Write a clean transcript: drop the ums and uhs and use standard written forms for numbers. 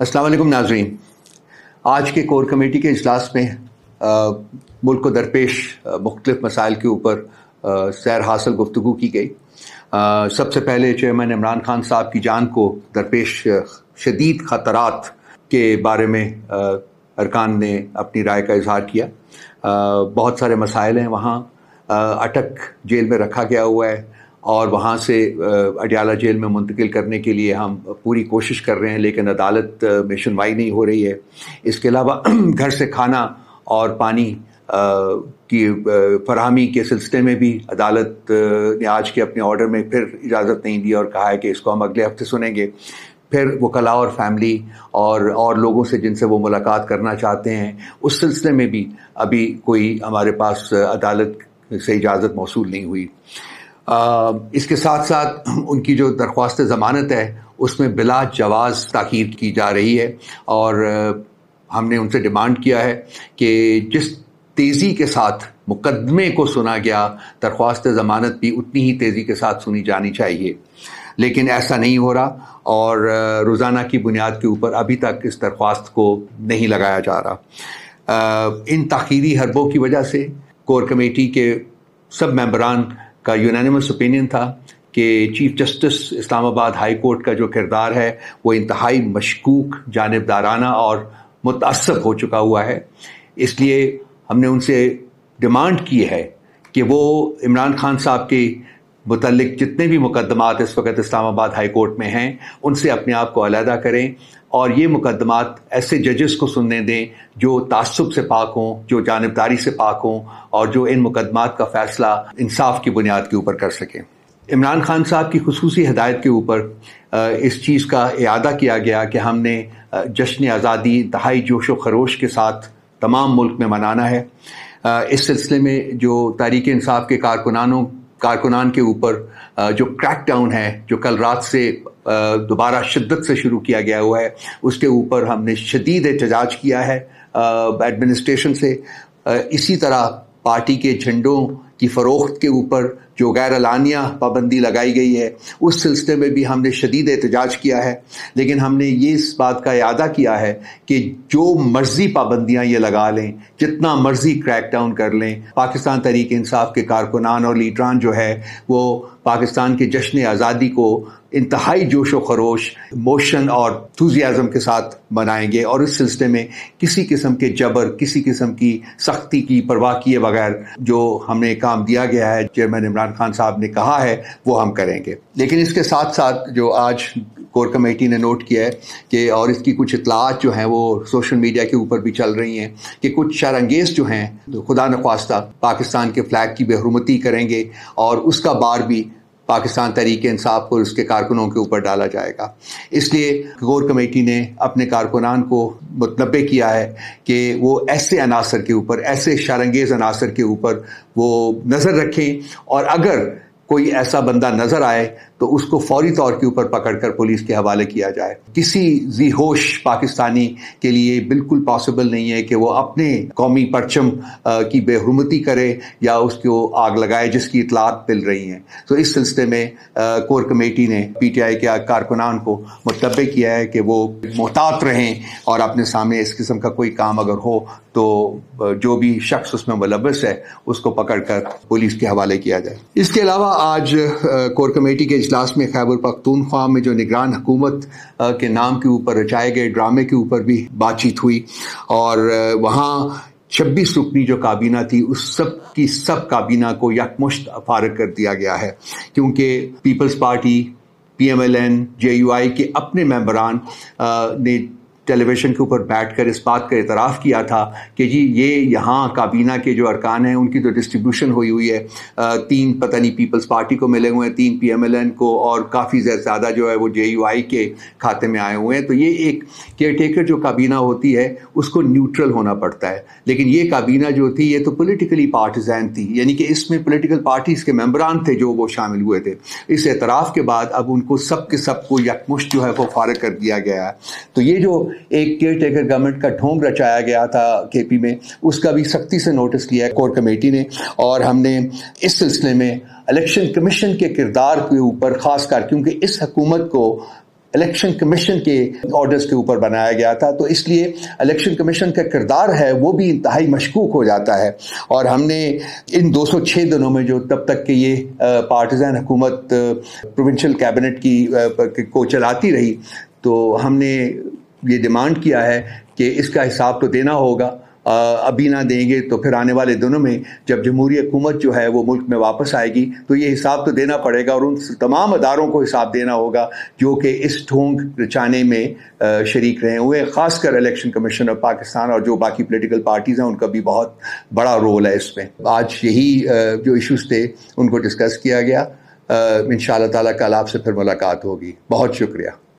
अस्सलाम वालेकुम नाज़रीन। आज के कोर कमेटी के इजलास में मुल्क को दरपेश मुख्तलिफ मसाइल के ऊपर सैर हासिल गुफ्तगू की गई। सबसे पहले चेयरमैन इमरान खान साहब की जान को दरपेश शदीद ख़तरात के बारे में अरकान ने अपनी राय का इजहार किया। बहुत सारे मसाइल हैं, वहाँ अटक जेल में रखा गया हुआ है और वहाँ से अडियाला जेल में मुंतकिल करने के लिए हम पूरी कोशिश कर रहे हैं, लेकिन अदालत में सुनवाई नहीं हो रही है। इसके अलावा घर से खाना और पानी की फराहमी के सिलसिले में भी अदालत ने आज के अपने ऑर्डर में फिर इजाज़त नहीं दी और कहा है कि इसको हम अगले हफ्ते सुनेंगे। फिर वकला और फैमिली और लोगों से जिनसे वो मुलाकात करना चाहते हैं, उस सिलसिले में भी अभी कोई हमारे पास अदालत से इजाज़त मौसूल नहीं हुई। इसके साथ साथ उनकी जो दरख्वास्त ज़मानत है उसमें बिला जवाज़ ताख़ीर की जा रही है और हमने उनसे डिमांड किया है कि जिस तेज़ी के साथ मुकदमे को सुना गया, दरख्वास्त ज़मानत भी उतनी ही तेज़ी के साथ सुनी जानी चाहिए, लेकिन ऐसा नहीं हो रहा और रोज़ाना की बुनियाद के ऊपर अभी तक इस दरख्वास्त को नहीं लगाया जा रहा। इन ताख़ीरी हरबों की वजह से कोर कमेटी के सब मेंबरान का यूनानिमस ओपिनियन था कि chief justice Islamabad high court का जो किरदार है वो इंतहाई मशकूक, जानिबदाराना और मुतअस्सब हो चुका हुआ है। इसलिए हमने उनसे डिमांड की है कि वो इमरान खान साहब के मुतल्लिक जितने भी मुकदमात इस वक्त इस्लामाबाद हाई कोर्ट में हैं उनसे अपने आप को अलहदा करें और ये मुकदमात ऐसे जजेस को सुनने दें जो तासुब से पाक हों, जो जानिबदारी से पाक हों और जो इन मुकदमात का फ़ैसला इंसाफ की बुनियाद के ऊपर कर सकें। इमरान खान साहब की खुसूसी हिदायत के ऊपर इस चीज़ का इआदा किया गया कि हमने जश्न आज़ादी इंतहाई जोश व खरोश के साथ तमाम मुल्क में मनाना है। इस सिलसिले में जो तहरीक इंसाफ के कारकुनान के ऊपर जो क्रैक डाउन है, जो कल रात से दोबारा शिद्दत से शुरू किया गया हुआ है, उसके ऊपर हमने शदीद एहतजाज किया है एडमिनिस्ट्रेशन से। इसी तरह पार्टी के झंडों की फ़रोख्त के ऊपर जो गैर एलानिया पाबंदी लगाई गई है उस सिलसिले में भी हमने शदीद एहतजाज किया है, लेकिन हमने ये इस बात का इआदा किया है कि जो मर्जी पाबंदियां ये लगा लें, जितना मर्जी क्रैक डाउन कर लें, पाकिस्तान तहरीक इंसाफ के कारकुनान और लीडरान जो है वो पाकिस्तान के जश्न आज़ादी को इंतहाई जोश व खरोश, मोशन और एंथुसियाज्म के साथ मनाएंगे और इस सिलसिले में किसी किस्म के जबर, किसी किस्म की सख्ती की परवाह किए बगैर जो हमने काम दिया गया है, चेयरमैन इमरान खान साहब ने कहा है, वो हम करेंगे। लेकिन इसके साथ साथ जो आज कोर कमेटी ने नोट किया है कि और इसकी कुछ इतलात जो हैं वो सोशल मीडिया के ऊपर भी चल रही हैं कि कुछ शरअंगेज़ जो हैं तो खुदा न ख्वास्ता पाकिस्तान के फ्लैग की बेहुरमती करेंगे और उसका बार भी पाकिस्तान तहरीक इंसाफ और उसके कारकुनों के ऊपर डाला जाएगा। इसलिए कोर कमेटी ने अपने कारकुनान को मुतनब्बे किया है कि वो ऐसे अनासर के ऊपर, ऐसे शरअंगेज़ अनासर के ऊपर वो नज़र रखें और अगर कोई ऐसा बंदा नज़र आए तो उसको फौरी तौर के ऊपर पकड़कर पुलिस के हवाले किया जाए। किसी ज़ी-होश पाकिस्तानी के लिए बिल्कुल पॉसिबल नहीं है कि वो अपने कौमी परचम की बेहुरमती करे या उसको आग लगाए जिसकी इतलात मिल रही हैं। तो इस सिलसिले में कोर कमेटी ने पीटीआई के कारकुनान को मुतनब्बे किया है कि वो मोहतात रहें और अपने सामने इस किस्म का कोई काम अगर हो तो जो भी शख्स उसमें मुलव्वस है उसको पकड़कर पुलिस के हवाले किया जाए। इसके अलावा आज कोर कमेटी के इजलास में खैबर पख्तूनख्वा में जो निगरान हुकूमत के नाम के ऊपर रचाए गए ड्रामे के ऊपर भी बातचीत हुई और वहाँ 26 रुकनी जो काबीना थी उस सब की सब काबीना को यकमुश्त फारग कर दिया गया है, क्योंकि पीपल्स पार्टी, PMLN, JUI के अपने मेंबरान ने टेलीविज़न के ऊपर बैठकर इस बात का इतराफ़ किया था कि जी ये यहाँ काबीना के जो अरकान हैं उनकी तो डिस्ट्रीब्यूशन हुई है, 3 पता नहीं पीपल्स पार्टी को मिले हुए हैं, 3 PMLN को और काफ़ी ज़्यादा जो है वो JUI के खाते में आए हुए हैं। तो ये एक केयरटेकर जो काबीना होती है उसको न्यूट्रल होना पड़ता है, लेकिन ये काबीना जो थी ये तो पॉलिटिकली पार्टिजान थी, यानी कि इसमें पॉलिटिकल पार्टीज़ के मेंबरान थे जो वो शामिल हुए थे। इस एतराफ़ के बाद अब उनको सब के सब को यकमुश्त जो है वो फारग कर दिया गया है। तो ये जो एक केयर टेकर गवर्नमेंट का ढोंग रचाया गया था केपी में, उसका भी सख्ती से नोटिस लिया है कोर कमेटी ने और हमने इस सिलसिले में इलेक्शन कमीशन के किरदार के ऊपर खास कर, क्योंकि इस हुकूमत को الیکشن کمیشن کے آرڈرز کے اوپر بنایا گیا تھا، تو اس لیے الیکشن کمیشن کا کردار ہے وہ بھی انتہائی مشکوک ہو جاتا ہے۔ اور ہم نے ان 206 دنوں میں جو تب تک کہ یہ پارٹیزن حکومت پروونشل کیبنٹ کو چلاتی رہی، تو ہم نے یہ ڈیمانڈ کیا ہے کہ اس کا حساب تو دینا ہوگا، ابھی نہ دیں گے تو پھر آنے والے دنوں میں جب جمہوری حکومت جو ہے وہ ملک میں واپس آئے گی تو یہ حساب تو دینا پڑے گا، اور ان تمام اداروں کو حساب دینا ہوگا جو کہ اس ڈھونگ رچانے میں شریک رہے ہوئے، خاص کر الیکشن کمیشن آف پاکستان اور جو باقی پولیٹیکل پارٹیز ہیں ان کا بھی بہت بڑا رول ہے اس میں۔ آج یہی جو ایشوز تھے ان کو ڈسکس کیا گیا، انشاءاللہ تعالیٰ کل آپ سے پھر ملاقات ہوگی۔ بہت شکریہ۔